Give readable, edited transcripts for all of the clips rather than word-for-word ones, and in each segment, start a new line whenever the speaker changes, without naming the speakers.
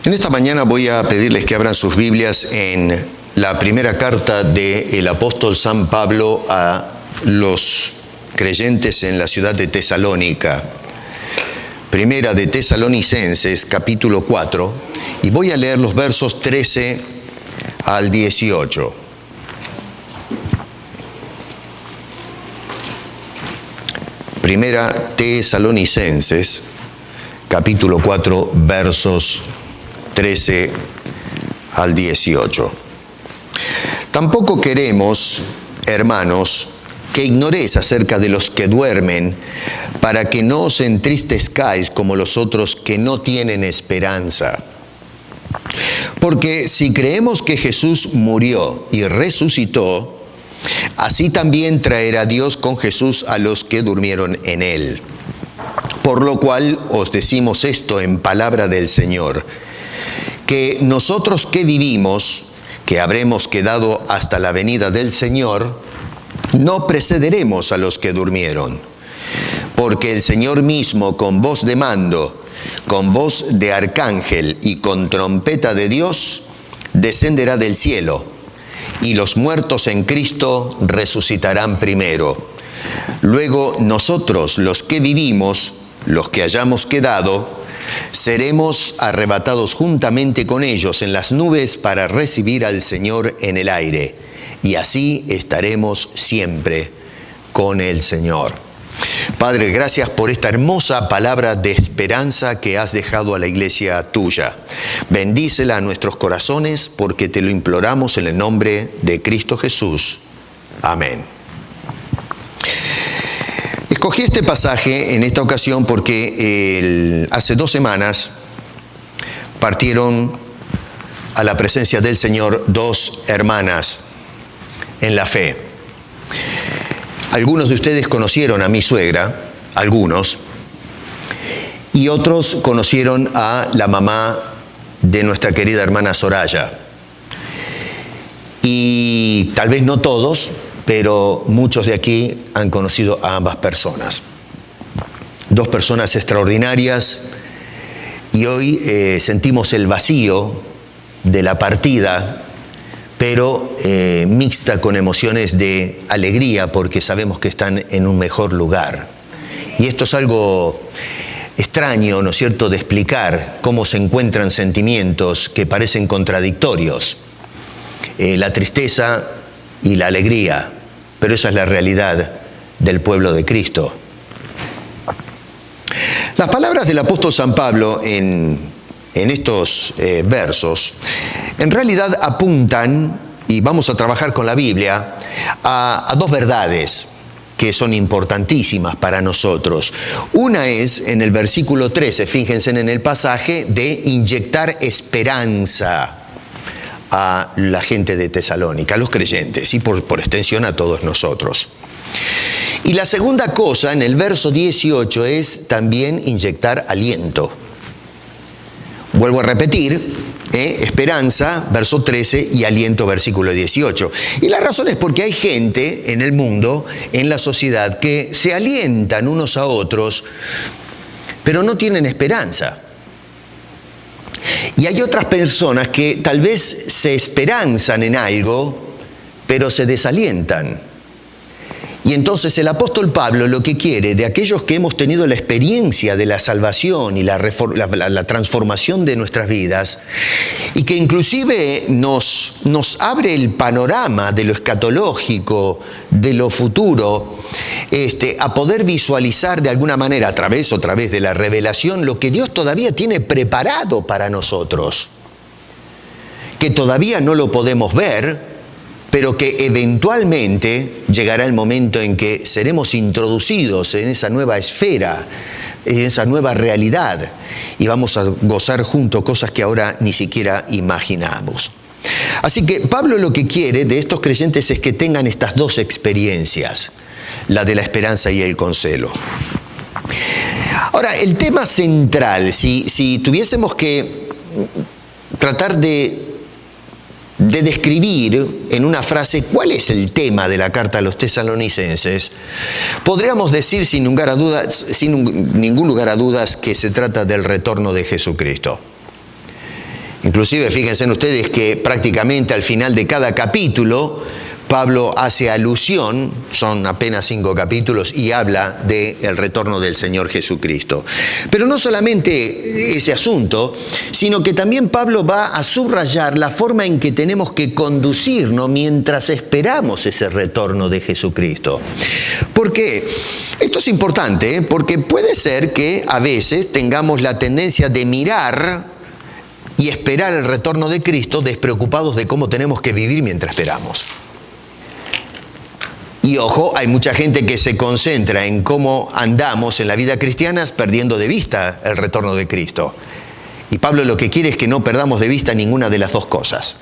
En esta mañana voy a pedirles que abran sus Biblias en la primera carta del apóstol San Pablo a los creyentes en la ciudad de Tesalónica. Primera de Tesalonicenses, capítulo 4, y voy a leer los versos 13 al 18. Primera Tesalonicenses, capítulo 4, versos 13 al 18. Tampoco queremos, hermanos, que ignoréis acerca de los que duermen, para que no os entristezcáis como los otros que no tienen esperanza. Porque si creemos que Jesús murió y resucitó, así también traerá Dios con Jesús a los que durmieron en él. Por lo cual os decimos esto en palabra del Señor, que nosotros que vivimos, que habremos quedado hasta la venida del Señor, no precederemos a los que durmieron. Porque el Señor mismo, con voz de mando, con voz de arcángel y con trompeta de Dios, descenderá del cielo, y los muertos en Cristo resucitarán primero. Luego nosotros, los que vivimos, los que hayamos quedado, seremos arrebatados juntamente con ellos en las nubes para recibir al Señor en el aire, y así estaremos siempre con el Señor. Padre, gracias por esta hermosa palabra de esperanza que has dejado a la iglesia tuya. Bendícela a nuestros corazones, porque te lo imploramos en el nombre de Cristo Jesús. Amén. Escogí este pasaje en esta ocasión porque hace 2 semanas partieron a la presencia del Señor 2 hermanas en la fe. Algunos de ustedes conocieron a mi suegra, algunos, y otros conocieron a la mamá de nuestra querida hermana Soraya. Y tal vez no todos, pero muchos de aquí han conocido a ambas personas. 2 personas extraordinarias, y hoy sentimos el vacío de la partida, pero mixta con emociones de alegría, porque sabemos que están en un mejor lugar. Y esto es algo extraño, ¿no es cierto?, de explicar cómo se encuentran sentimientos que parecen contradictorios. La tristeza y la alegría, pero esa es la realidad del pueblo de Cristo. Las palabras del apóstol San Pablo en estos versos, en realidad apuntan, y vamos a trabajar con la Biblia, a 2 verdades que son importantísimas para nosotros. Una es en el versículo 13, fíjense en el pasaje, de inyectar esperanza a la gente de Tesalónica, a los creyentes, y por extensión a todos nosotros. Y la segunda cosa, en el verso 18, es también inyectar aliento. Vuelvo a repetir, esperanza, verso 13, y aliento, versículo 18. Y la razón es porque hay gente en el mundo, en la sociedad, que se alientan unos a otros, pero no tienen esperanza. Y hay otras personas que tal vez se esperanzan en algo, pero se desalientan. Y entonces el apóstol Pablo lo que quiere de aquellos que hemos tenido la experiencia de la salvación y la transformación de nuestras vidas, y que inclusive nos abre el panorama de lo escatológico, de lo futuro, a poder visualizar de alguna manera, otra vez de la revelación, lo que Dios todavía tiene preparado para nosotros, que todavía no lo podemos ver, pero que eventualmente llegará el momento en que seremos introducidos en esa nueva esfera, en esa nueva realidad, y vamos a gozar juntos cosas que ahora ni siquiera imaginamos. Así que Pablo lo que quiere de estos creyentes es que tengan estas 2 experiencias, la de la esperanza y el consuelo. Ahora, el tema central, si tuviésemos que tratar de describir en una frase cuál es el tema de la carta a los tesalonicenses, podríamos decir sin ningún lugar a dudas que se trata del retorno de Jesucristo. Inclusive fíjense ustedes que prácticamente al final de cada capítulo Pablo hace alusión, son apenas 5 capítulos, y habla del retorno del Señor Jesucristo. Pero no solamente ese asunto, sino que también Pablo va a subrayar la forma en que tenemos que conducirnos mientras esperamos ese retorno de Jesucristo. ¿Por qué? Esto es importante, porque puede ser que a veces tengamos la tendencia de mirar y esperar el retorno de Cristo despreocupados de cómo tenemos que vivir mientras esperamos. Y ojo, hay mucha gente que se concentra en cómo andamos en la vida cristiana perdiendo de vista el retorno de Cristo. Y Pablo lo que quiere es que no perdamos de vista ninguna de las dos cosas.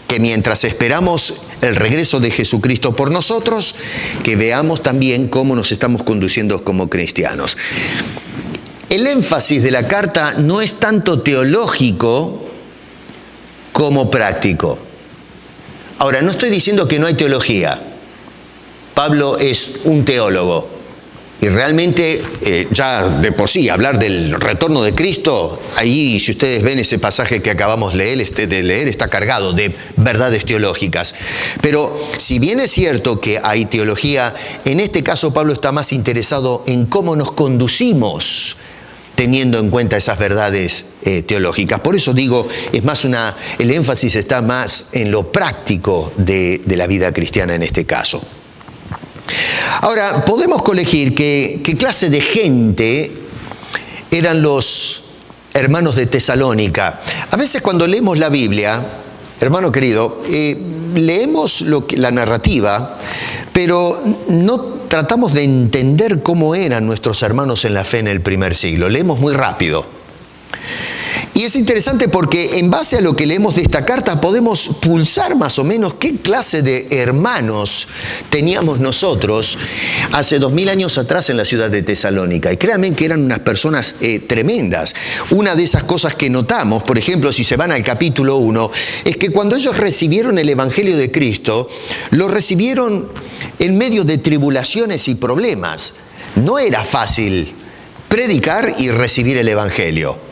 Que mientras esperamos el regreso de Jesucristo por nosotros, que veamos también cómo nos estamos conduciendo como cristianos. El énfasis de la carta no es tanto teológico como práctico. Ahora, no estoy diciendo que no hay teología. Pablo es un teólogo y realmente ya de por sí hablar del retorno de Cristo, ahí si ustedes ven ese pasaje que acabamos de leer está cargado de verdades teológicas. Pero si bien es cierto que hay teología, en este caso Pablo está más interesado en cómo nos conducimos teniendo en cuenta esas verdades teológicas. Por eso digo, es más el énfasis está más en lo práctico de la vida cristiana en este caso. Ahora, podemos colegir qué clase de gente eran los hermanos de Tesalónica. A veces cuando leemos la Biblia, hermano querido, leemos la narrativa, pero no tratamos de entender cómo eran nuestros hermanos en la fe en el primer siglo. Leemos muy rápido. Y es interesante porque en base a lo que leemos de esta carta podemos pulsar más o menos qué clase de hermanos teníamos nosotros hace 2000 años atrás en la ciudad de Tesalónica. Y créanme que eran unas personas tremendas. Una de esas cosas que notamos, por ejemplo, si se van al capítulo 1, es que cuando ellos recibieron el Evangelio de Cristo, lo recibieron en medio de tribulaciones y problemas. No era fácil predicar y recibir el Evangelio.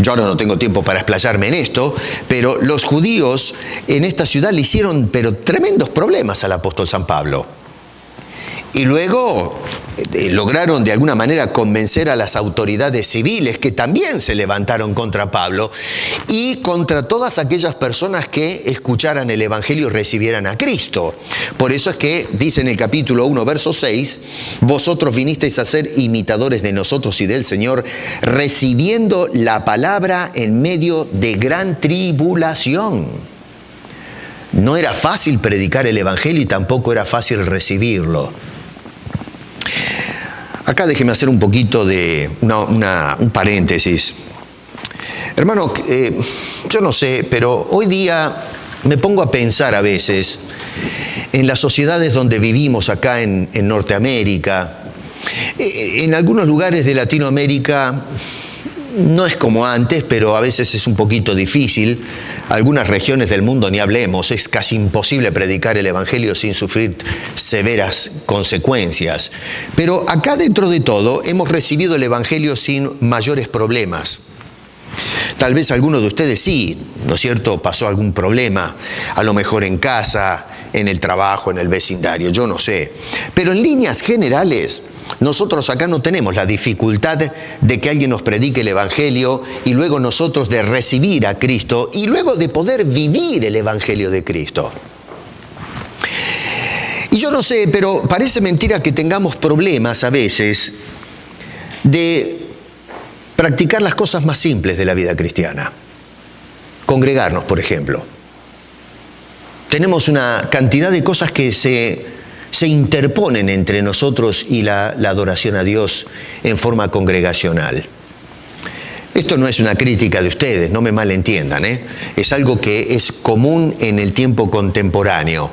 Yo ahora no tengo tiempo para explayarme en esto, pero los judíos en esta ciudad le hicieron tremendos problemas al apóstol San Pablo. Y luego lograron de alguna manera convencer a las autoridades civiles que también se levantaron contra Pablo y contra todas aquellas personas que escucharan el Evangelio y recibieran a Cristo. Por eso es que dice en el capítulo 1, verso 6, vosotros vinisteis a ser imitadores de nosotros y del Señor, recibiendo la palabra en medio de gran tribulación. No era fácil predicar el Evangelio y tampoco era fácil recibirlo. Acá déjeme hacer un poquito de un paréntesis. Hermano, yo no sé, pero hoy día me pongo a pensar a veces en las sociedades donde vivimos acá en Norteamérica. En algunos lugares de Latinoamérica no es como antes, pero a veces es un poquito difícil. Algunas regiones del mundo ni hablemos, es casi imposible predicar el Evangelio sin sufrir severas consecuencias. Pero acá dentro de todo hemos recibido el Evangelio sin mayores problemas. Tal vez alguno de ustedes sí, ¿no es cierto?, pasó algún problema, a lo mejor en casa, en el trabajo, en el vecindario, yo no sé. Pero en líneas generales, nosotros acá no tenemos la dificultad de que alguien nos predique el Evangelio y luego nosotros de recibir a Cristo y luego de poder vivir el Evangelio de Cristo. Y yo no sé, pero parece mentira que tengamos problemas a veces de practicar las cosas más simples de la vida cristiana. Congregarnos, por ejemplo. Tenemos una cantidad de cosas que se interponen entre nosotros y la adoración a Dios en forma congregacional. Esto no es una crítica de ustedes, no me malentiendan, es algo que es común en el tiempo contemporáneo.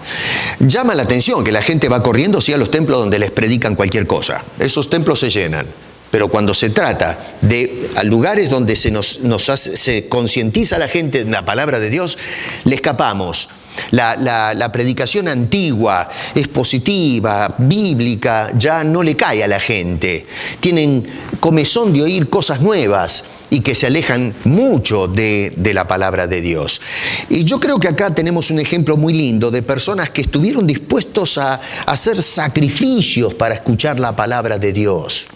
Llama la atención que la gente va corriendo a los templos donde les predican cualquier cosa. Esos templos se llenan. Pero cuando se trata de lugares donde se concientiza a la gente de la palabra de Dios, le escapamos. La predicación antigua, expositiva, bíblica, ya no le cae a la gente. Tienen comezón de oír cosas nuevas. y que se alejan mucho de la palabra de Dios. Y yo creo que acá tenemos un ejemplo muy lindo de personas que estuvieron dispuestos a hacer sacrificios para escuchar la palabra de Dios.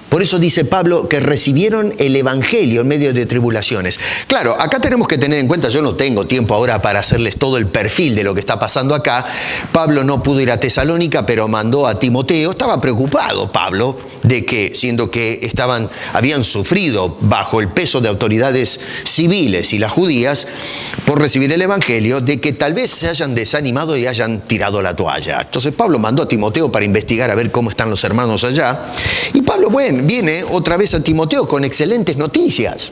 Por eso dice Pablo que recibieron el Evangelio en medio de tribulaciones. Claro, acá tenemos que tener en cuenta, yo no tengo tiempo ahora para hacerles todo el perfil de lo que está pasando acá. Pablo no pudo ir a Tesalónica, pero mandó a Timoteo. Estaba preocupado Pablo de que, siendo que habían sufrido bajo el peso de autoridades civiles y las judías por recibir el Evangelio, de que tal vez se hayan desanimado y hayan tirado la toalla. Entonces Pablo mandó a Timoteo para investigar a ver cómo están los hermanos allá. Y Pablo, viene otra vez a Timoteo con excelentes noticias.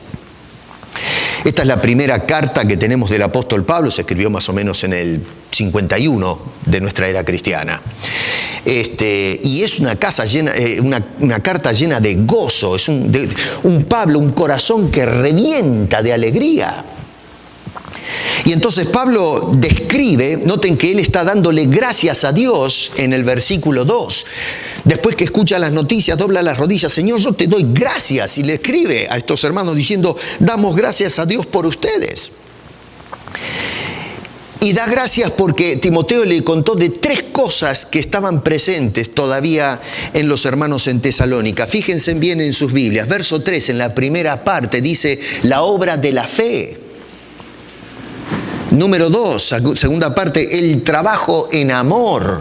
Esta es la primera carta que tenemos del apóstol Pablo, se escribió más o menos en el 51 de nuestra era cristiana. Y es una carta llena de gozo, es un Pablo, un corazón que revienta de alegría. Y entonces Pablo describe, noten que él está dándole gracias a Dios en el versículo 2. Después que escucha las noticias, dobla las rodillas, Señor, yo te doy gracias. Y le escribe a estos hermanos diciendo, damos gracias a Dios por ustedes. Y da gracias porque Timoteo le contó de 3 cosas que estaban presentes todavía en los hermanos en Tesalónica. Fíjense bien en sus Biblias. Verso 3, en la primera parte, dice la obra de la fe. Número 2, segunda parte, el trabajo en amor.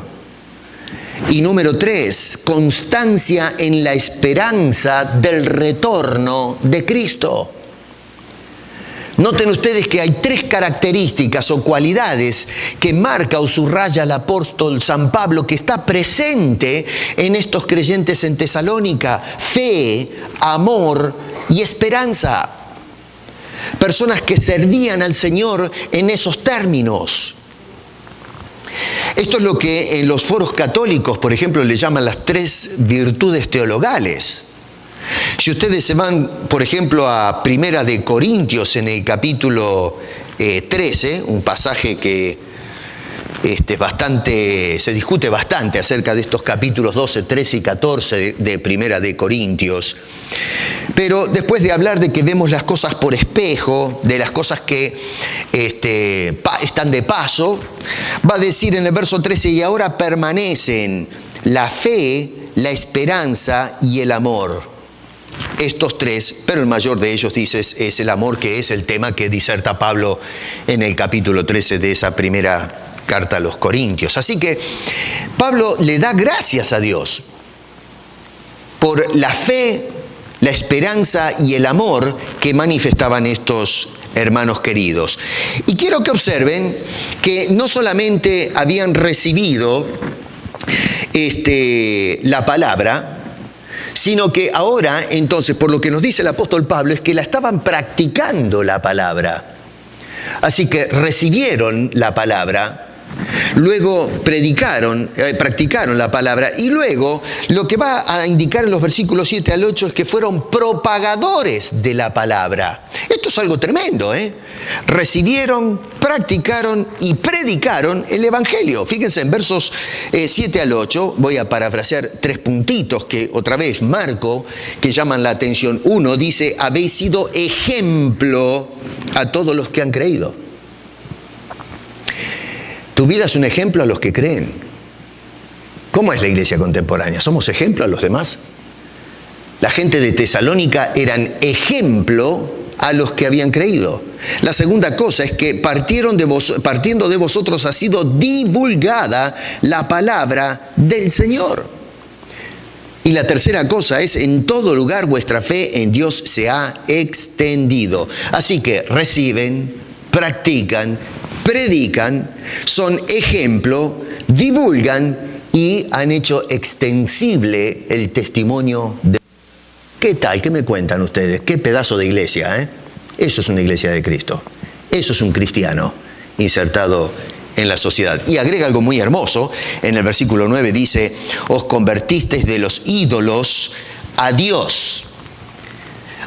Y número 3, constancia en la esperanza del retorno de Cristo. Noten ustedes que hay 3 características o cualidades que marca o subraya el apóstol San Pablo que está presente en estos creyentes en Tesalónica: fe, amor y esperanza. Personas que servían al Señor en esos términos. Esto es lo que en los foros católicos, por ejemplo, le llaman las 3 virtudes teologales. Si ustedes se van, por ejemplo, a Primera de Corintios en el capítulo 13, un pasaje que se discute bastante acerca de estos capítulos 12, 13 y 14 de Primera de Corintios. Pero después de hablar de que vemos las cosas por espejo, de las cosas que están de paso, va a decir en el verso 13, y ahora permanecen la fe, la esperanza y el amor. Estos 3, pero el mayor de ellos, dices, es el amor, que es el tema que diserta Pablo en el capítulo 13 de esa primera carta a los Corintios. Así que Pablo le da gracias a Dios por la fe, la esperanza y el amor que manifestaban estos hermanos queridos. Y quiero que observen que no solamente habían recibido la palabra, sino que ahora, entonces, por lo que nos dice el apóstol Pablo, es que la estaban practicando la palabra. Así que recibieron la palabra, luego practicaron la palabra, y luego lo que va a indicar en los versículos 7 al 8 es que fueron propagadores de la palabra. Esto es algo tremendo, Recibieron, practicaron y predicaron el Evangelio. Fíjense en versos 7 al 8, voy a parafrasear 3 puntitos que otra vez marco, que llaman la atención. 1 dice, habéis sido ejemplo a todos los que han creído. Tu vida es un ejemplo a los que creen. ¿Cómo es la iglesia contemporánea? ¿Somos ejemplo a los demás? La gente de Tesalónica eran ejemplo a los que habían creído. La segunda cosa es que partiendo de vosotros ha sido divulgada la palabra del Señor. Y la tercera cosa es, en todo lugar vuestra fe en Dios se ha extendido. Así que reciben, practican, predican, son ejemplo, divulgan y han hecho extensible el testimonio de... ¿Qué tal? ¿Qué me cuentan ustedes? ¿Qué pedazo de iglesia, Eso es una iglesia de Cristo. Eso es un cristiano insertado en la sociedad. Y agrega algo muy hermoso. En el versículo 9 dice, os convertisteis de los ídolos a Dios.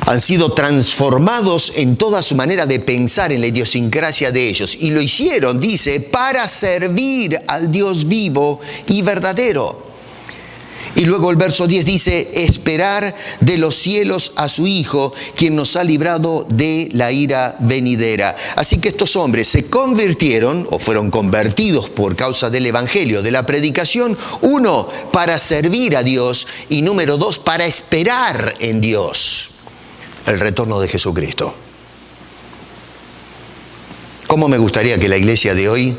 Han sido transformados en toda su manera de pensar en la idiosincrasia de ellos. Y lo hicieron, dice, para servir al Dios vivo y verdadero. Y luego el verso 10 dice, esperar de los cielos a su Hijo, quien nos ha librado de la ira venidera. Así que estos hombres se convirtieron, o fueron convertidos por causa del Evangelio, de la predicación, uno, para servir a Dios, y número dos, para esperar en Dios el retorno de Jesucristo. ¿Cómo me gustaría que la iglesia de hoy,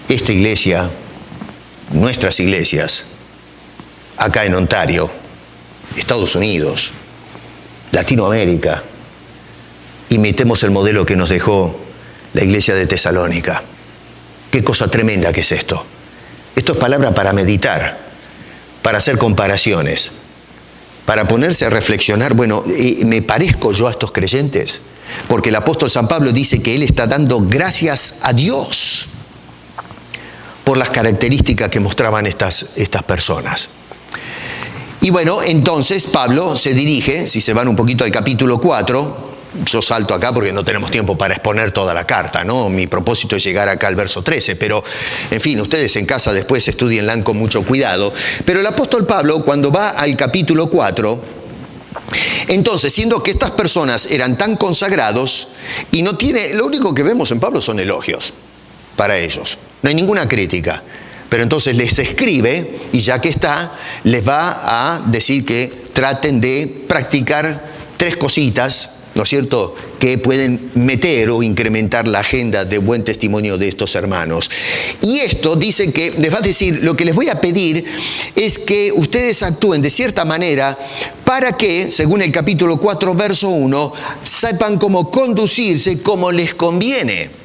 esta iglesia, nuestras iglesias, acá en Ontario, Estados Unidos, Latinoamérica, imitemos el modelo que nos dejó la iglesia de Tesalónica? Qué cosa tremenda que es esto. Esto es palabra para meditar, para hacer comparaciones, para ponerse a reflexionar. Bueno, ¿me parezco yo a estos creyentes? Porque el apóstol San Pablo dice que él está dando gracias a Dios por las características que mostraban estas personas. Y bueno, entonces Pablo se dirige, si se van un poquito al capítulo 4, yo salto acá porque no tenemos tiempo para exponer toda la carta, ¿no? Mi propósito es llegar acá al verso 13, pero en fin, ustedes en casa después estudienla con mucho cuidado. Pero el apóstol Pablo, cuando va al capítulo 4, entonces, siendo que estas personas eran tan consagrados, y lo único que vemos en Pablo son elogios para ellos. No hay ninguna crítica. Pero entonces les escribe, y ya que está, les va a decir que traten de practicar 3 cositas, ¿no es cierto?, que pueden meter o incrementar la agenda de buen testimonio de estos hermanos. Y esto dice que les va a decir, lo que les voy a pedir es que ustedes actúen de cierta manera para que, según el capítulo 4, verso 1, sepan cómo conducirse como les conviene.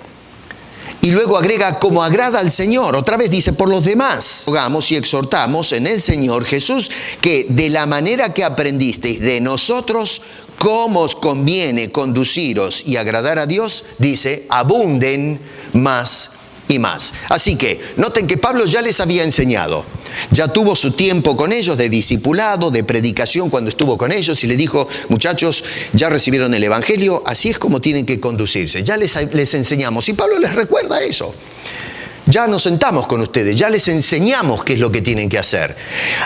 Y luego agrega, como agrada al Señor. Otra vez dice, por los demás, rogamos y exhortamos en el Señor Jesús, que de la manera que aprendisteis de nosotros, cómo os conviene conduciros y agradar a Dios, dice, abunden más y más. Así que, noten que Pablo ya les había enseñado. Ya tuvo su tiempo con ellos de discipulado, de predicación cuando estuvo con ellos, y le dijo, muchachos, ya recibieron el Evangelio, así es como tienen que conducirse. Ya les enseñamos. Y Pablo les recuerda eso. Ya nos sentamos con ustedes, ya les enseñamos qué es lo que tienen que hacer.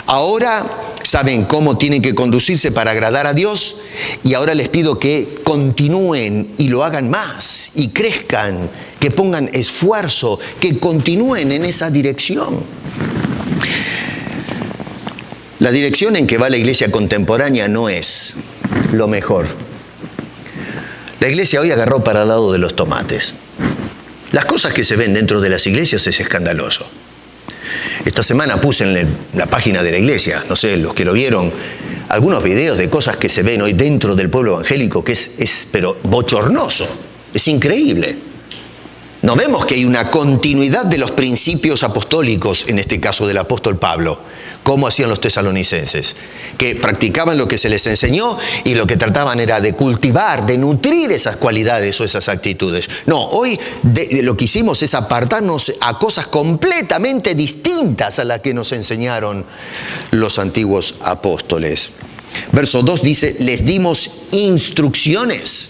Ahora saben cómo tienen que conducirse para agradar a Dios, y ahora les pido que continúen y lo hagan más, y crezcan, que pongan esfuerzo, que continúen en esa dirección. La dirección en que va la iglesia contemporánea no es lo mejor. La iglesia hoy agarró para el lado de los tomates. Las cosas que se ven dentro de las iglesias es escandaloso. Esta semana puse en la página de la iglesia, no sé, los que lo vieron, algunos videos de cosas que se ven hoy dentro del pueblo evangélico que es pero bochornoso, es increíble. No vemos que hay una continuidad de los principios apostólicos, en este caso del apóstol Pablo, como hacían los tesalonicenses, que practicaban lo que se les enseñó y lo que trataban era de cultivar, de nutrir esas cualidades o esas actitudes. No, hoy lo que hicimos es apartarnos a cosas completamente distintas a las que nos enseñaron los antiguos apóstoles. Verso 2 dice, les dimos instrucciones.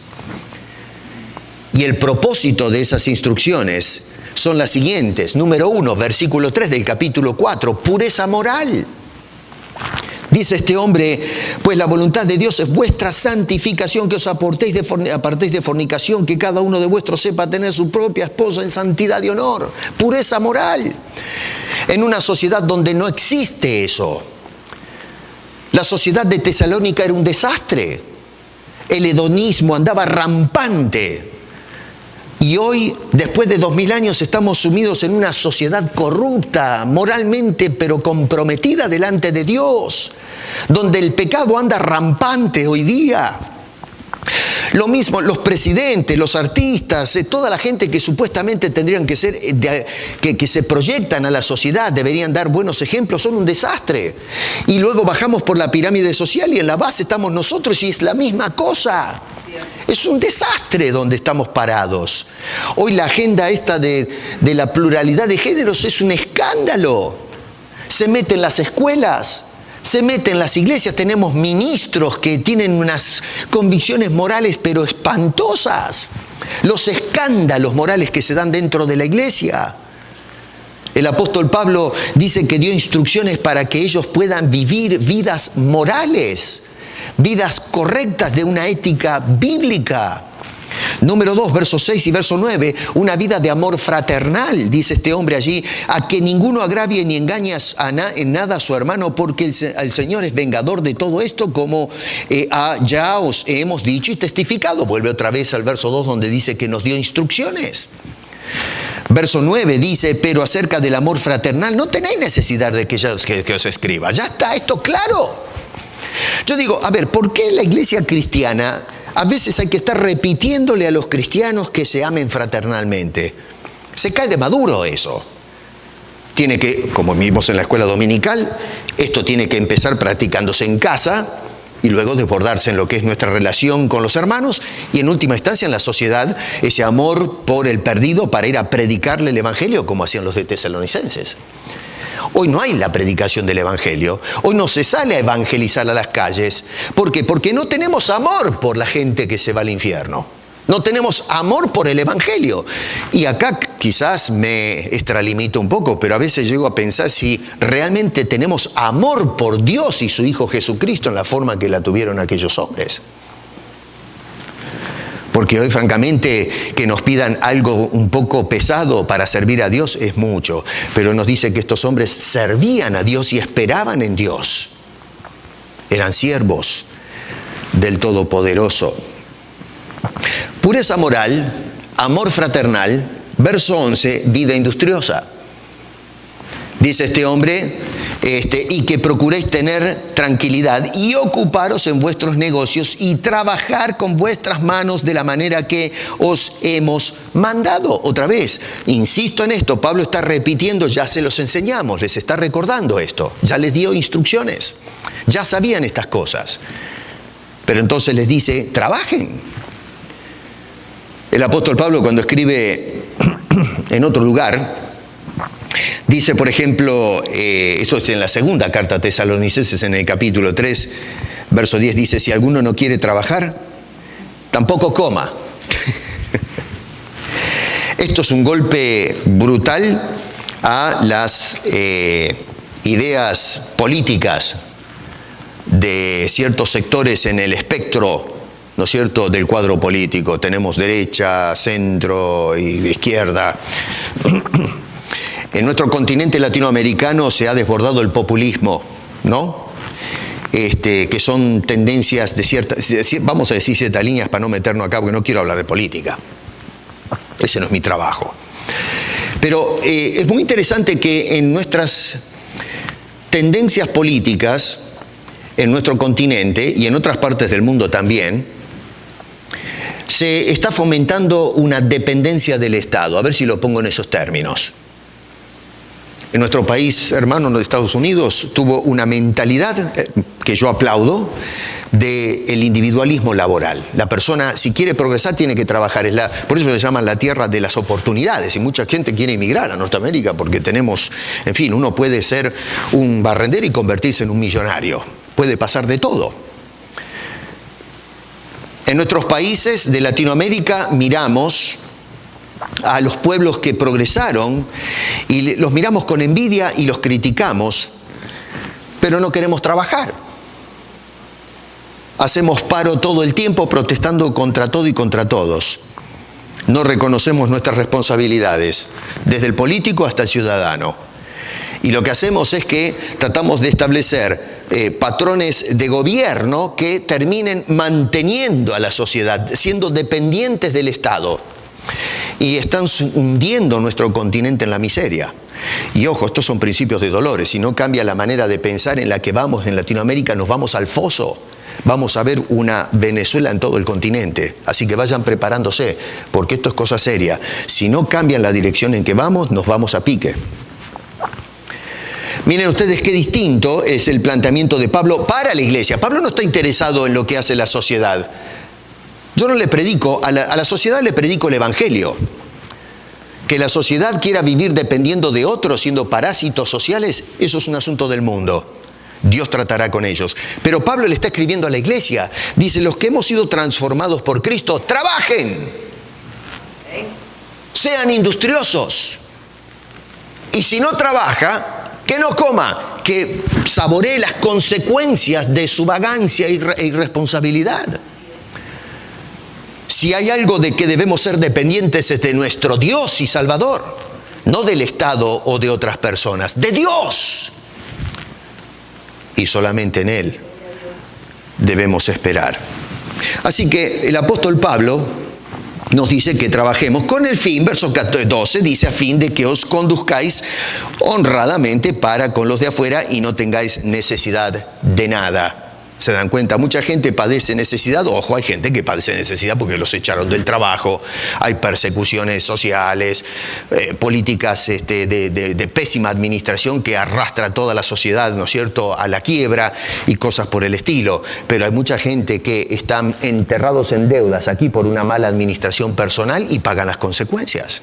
Y el propósito de esas instrucciones son las siguientes. Número 1, versículo 3 del capítulo 4, pureza moral. Dice este hombre, pues la voluntad de Dios es vuestra santificación, que os apartéis de fornicación, que cada uno de vuestros sepa tener su propia esposa en santidad y honor. Pureza moral. En una sociedad donde no existe eso. La sociedad de Tesalónica era un desastre. El hedonismo andaba rampante. Y hoy, después de 2000 años, estamos sumidos en una sociedad corrupta, moralmente, pero comprometida delante de Dios, donde el pecado anda rampante hoy día. Lo mismo los presidentes, los artistas, toda la gente que supuestamente tendrían que ser, que se proyectan a la sociedad, deberían dar buenos ejemplos, son un desastre. Y luego bajamos por la pirámide social y en la base estamos nosotros y es la misma cosa. Es un desastre donde estamos parados. Hoy la agenda esta de la pluralidad de géneros es un escándalo. Se mete en las escuelas, se mete en las iglesias. Tenemos ministros que tienen unas convicciones morales pero espantosas. Los escándalos morales que se dan dentro de la iglesia. El apóstol Pablo dice que dio instrucciones para que ellos puedan vivir vidas morales, vidas correctas de una ética bíblica. Número 2, versos 6 y verso 9, una vida de amor fraternal, dice este hombre allí, a que ninguno agravie ni engañe en nada a su hermano, porque el Señor es vengador de todo esto, como ya os hemos dicho y testificado. Vuelve otra vez al verso 2 donde dice que nos dio instrucciones. Verso 9 dice, pero acerca del amor fraternal no tenéis necesidad de que os escriba. Ya está esto claro. Yo digo, a ver, ¿por qué la iglesia cristiana a veces hay que estar repitiéndole a los cristianos que se amen fraternalmente? Se cae de maduro eso. Tiene que, como vimos en la escuela dominical, esto tiene que empezar practicándose en casa y luego desbordarse en lo que es nuestra relación con los hermanos y en última instancia en la sociedad, ese amor por el perdido para ir a predicarle el evangelio como hacían los de Tesalonicenses. Hoy no hay la predicación del evangelio, hoy no se sale a evangelizar a las calles. ¿Por qué? Porque no tenemos amor por la gente que se va al infierno. No tenemos amor por el evangelio. Y acá quizás me extralimito un poco, pero a veces llego a pensar si realmente tenemos amor por Dios y su Hijo Jesucristo en la forma que la tuvieron aquellos hombres. Porque hoy, francamente, que nos pidan algo un poco pesado para servir a Dios es mucho. Pero nos dice que estos hombres servían a Dios y esperaban en Dios. Eran siervos del Todopoderoso. Pureza moral, amor fraternal, verso 11, vida industriosa. Dice este hombre, y que procuréis tener tranquilidad y ocuparos en vuestros negocios y trabajar con vuestras manos de la manera que os hemos mandado. Otra vez, insisto en esto, Pablo está repitiendo, ya se los enseñamos, les está recordando esto, ya les dio instrucciones, ya sabían estas cosas. Pero entonces les dice, trabajen. El apóstol Pablo cuando escribe en otro lugar, dice, por ejemplo, eso es en la segunda carta a Tesalonicenses, en el capítulo 3, verso 10, dice, si alguno no quiere trabajar, tampoco coma. Esto es un golpe brutal a las ideas políticas de ciertos sectores en el espectro, ¿no es cierto?, del cuadro político. Tenemos derecha, centro y izquierda. En nuestro continente latinoamericano se ha desbordado el populismo, ¿no? Que son tendencias de ciertas, vamos a decir ciertas líneas para no meternos acá, porque no quiero hablar de política. Ese no es mi trabajo. Pero es muy interesante que en nuestras tendencias políticas, en nuestro continente y en otras partes del mundo también, se está fomentando una dependencia del Estado. A ver si lo pongo en esos términos. En nuestro país, hermano, de Estados Unidos, tuvo una mentalidad que yo aplaudo del individualismo laboral. La persona, si quiere progresar, tiene que trabajar. Por eso le llaman la tierra de las oportunidades. Y mucha gente quiere emigrar a Norteamérica porque tenemos, en fin, uno puede ser un barrendero y convertirse en un millonario. Puede pasar de todo. En nuestros países de Latinoamérica miramos a los pueblos que progresaron y los miramos con envidia y los criticamos, pero no queremos trabajar. Hacemos paro todo el tiempo protestando contra todo y contra todos. No reconocemos nuestras responsabilidades, desde el político hasta el ciudadano. Y lo que hacemos es que tratamos de establecer patrones de gobierno que terminen manteniendo a la sociedad, siendo dependientes del Estado. Y están hundiendo nuestro continente en la miseria. Y ojo, estos son principios de dolores. Si no cambia la manera de pensar en la que vamos en Latinoamérica, nos vamos al foso. Vamos a ver una Venezuela en todo el continente. Así que vayan preparándose, porque esto es cosa seria. Si no cambian la dirección en que vamos, nos vamos a pique. Miren ustedes qué distinto es el planteamiento de Pablo para la iglesia. Pablo no está interesado en lo que hace la sociedad. Yo no le predico, a la sociedad le predico el evangelio. Que la sociedad quiera vivir dependiendo de otros, siendo parásitos sociales, eso es un asunto del mundo. Dios tratará con ellos. Pero Pablo le está escribiendo a la iglesia. Dice, los que hemos sido transformados por Cristo, trabajen. Sean industriosos. Y si no trabaja, que no coma, que saboree las consecuencias de su vagancia e irresponsabilidad. Si hay algo de que debemos ser dependientes es de nuestro Dios y Salvador, no del Estado o de otras personas, de Dios. Y solamente en Él debemos esperar. Así que el apóstol Pablo nos dice que trabajemos con el fin, verso 12 dice, a fin de que os conduzcáis honradamente para con los de afuera y no tengáis necesidad de nada. ¿Se dan cuenta? Mucha gente padece necesidad. Ojo, hay gente que padece necesidad porque los echaron del trabajo, hay persecuciones sociales, políticas de pésima administración que arrastra a toda la sociedad, ¿no es cierto?, a la quiebra y cosas por el estilo. Pero hay mucha gente que están enterrados en deudas aquí por una mala administración personal y pagan las consecuencias.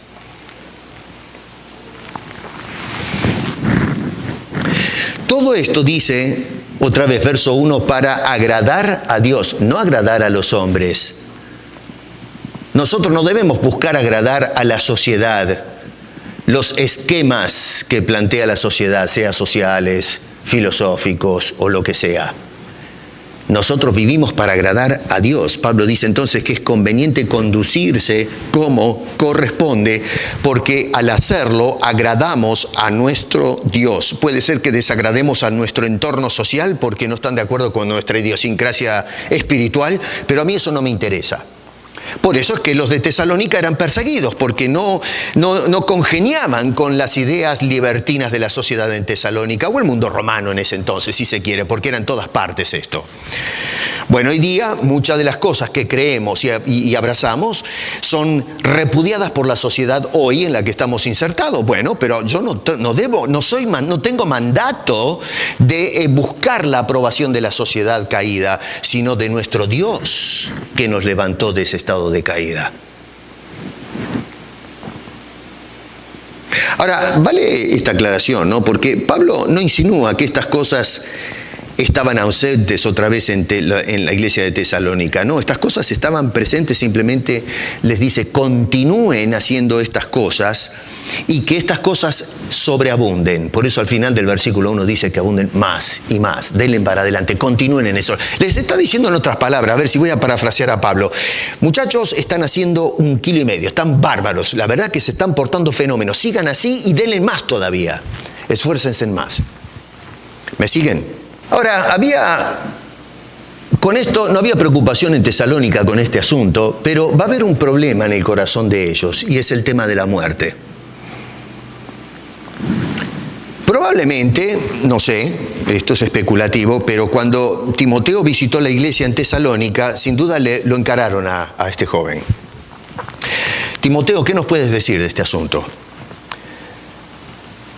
Todo esto dice, otra vez, verso 1, para agradar a Dios, no agradar a los hombres. Nosotros no debemos buscar agradar a la sociedad, los esquemas que plantea la sociedad, sea sociales, filosóficos o lo que sea. Nosotros vivimos para agradar a Dios. Pablo dice entonces que es conveniente conducirse como corresponde, porque al hacerlo agradamos a nuestro Dios. Puede ser que desagrademos a nuestro entorno social porque no están de acuerdo con nuestra idiosincrasia espiritual, pero a mí eso no me interesa. Por eso es que los de Tesalónica eran perseguidos, porque no congeniaban con las ideas libertinas de la sociedad en Tesalónica, o el mundo romano en ese entonces, si se quiere, porque era en todas partes esto. Bueno, hoy día muchas de las cosas que creemos y abrazamos son repudiadas por la sociedad hoy en la que estamos insertados. Bueno, pero yo no tengo mandato de buscar la aprobación de la sociedad caída, sino de nuestro Dios que nos levantó de ese estado de caída. Ahora, vale esta aclaración, ¿no? Porque Pablo no insinúa que estas cosas estaban ausentes otra vez en la iglesia de Tesalónica. No, estas cosas estaban presentes, simplemente les dice, continúen haciendo estas cosas y que estas cosas sobreabunden. Por eso al final del versículo 1 dice que abunden más y más. Denle para adelante, continúen en eso. Les está diciendo en otras palabras, a ver si voy a parafrasear a Pablo. Muchachos, están haciendo 1,5 kilos, están bárbaros. La verdad que se están portando fenómenos. Sigan así y denle más todavía. Esfuércense en más. ¿Me siguen? Ahora, con esto no había preocupación en Tesalónica con este asunto, pero va a haber un problema en el corazón de ellos, y es el tema de la muerte. Probablemente, no sé, esto es especulativo, pero cuando Timoteo visitó la iglesia en Tesalónica, sin duda lo encararon a este joven. Timoteo, ¿qué nos puedes decir de este asunto?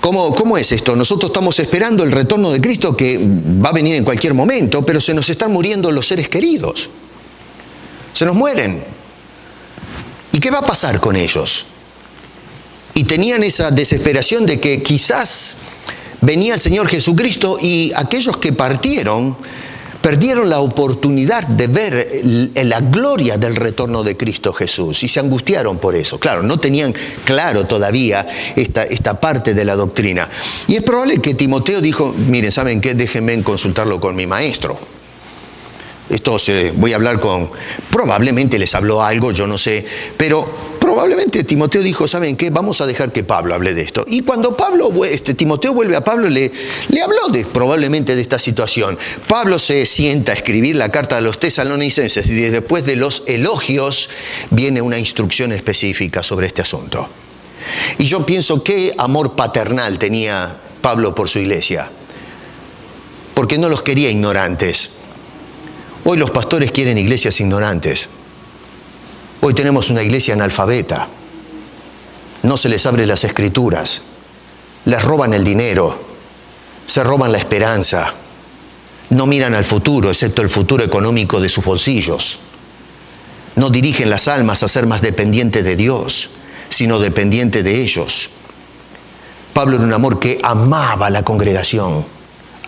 ¿Cómo es esto? Nosotros estamos esperando el retorno de Cristo, que va a venir en cualquier momento, pero se nos están muriendo los seres queridos. Se nos mueren. ¿Y qué va a pasar con ellos? Y tenían esa desesperación de que quizás venía el Señor Jesucristo y aquellos que partieron perdieron la oportunidad de ver la gloria del retorno de Cristo Jesús y se angustiaron por eso. Claro, no tenían claro todavía esta parte de la doctrina. Y es probable que Timoteo dijo, miren, ¿saben qué? Déjenme consultarlo con mi maestro. Voy a hablar probablemente les habló algo, yo no sé, pero probablemente Timoteo dijo, ¿saben qué? Vamos a dejar que Pablo hable de esto. Y cuando Timoteo vuelve a Pablo, le habló probablemente de esta situación. Pablo se sienta a escribir la carta de los tesalonicenses y después de los elogios viene una instrucción específica sobre este asunto. Y yo pienso qué amor paternal tenía Pablo por su iglesia, porque no los quería ignorantes. Hoy los pastores quieren iglesias ignorantes. Hoy tenemos una iglesia analfabeta. No se les abre las escrituras. Les roban el dinero. Se roban la esperanza. No miran al futuro, excepto el futuro económico de sus bolsillos. No dirigen las almas a ser más dependientes de Dios, sino dependientes de ellos. Pablo era un amor que amaba a la congregación.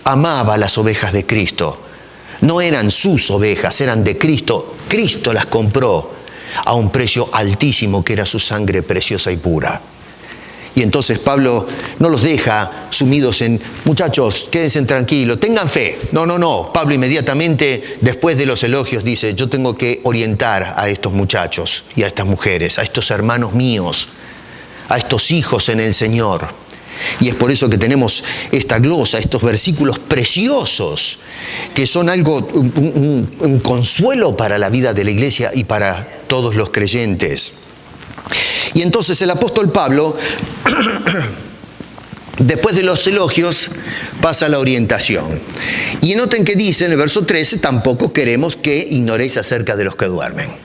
Amaba a las ovejas de Cristo. No eran sus ovejas, eran de Cristo. Cristo las compró a un precio altísimo que era su sangre preciosa y pura. Y entonces Pablo no los deja sumidos en, muchachos, quédense tranquilos, tengan fe. No. Pablo inmediatamente, después de los elogios, dice, yo tengo que orientar a estos muchachos y a estas mujeres, a estos hermanos míos, a estos hijos en el Señor. Y es por eso que tenemos esta glosa, estos versículos preciosos, que son algo, un consuelo para la vida de la iglesia y para todos los creyentes. Y entonces el apóstol Pablo, después de los elogios, pasa a la orientación. Y noten que dice en el verso 13, tampoco queremos que ignoréis acerca de los que duermen.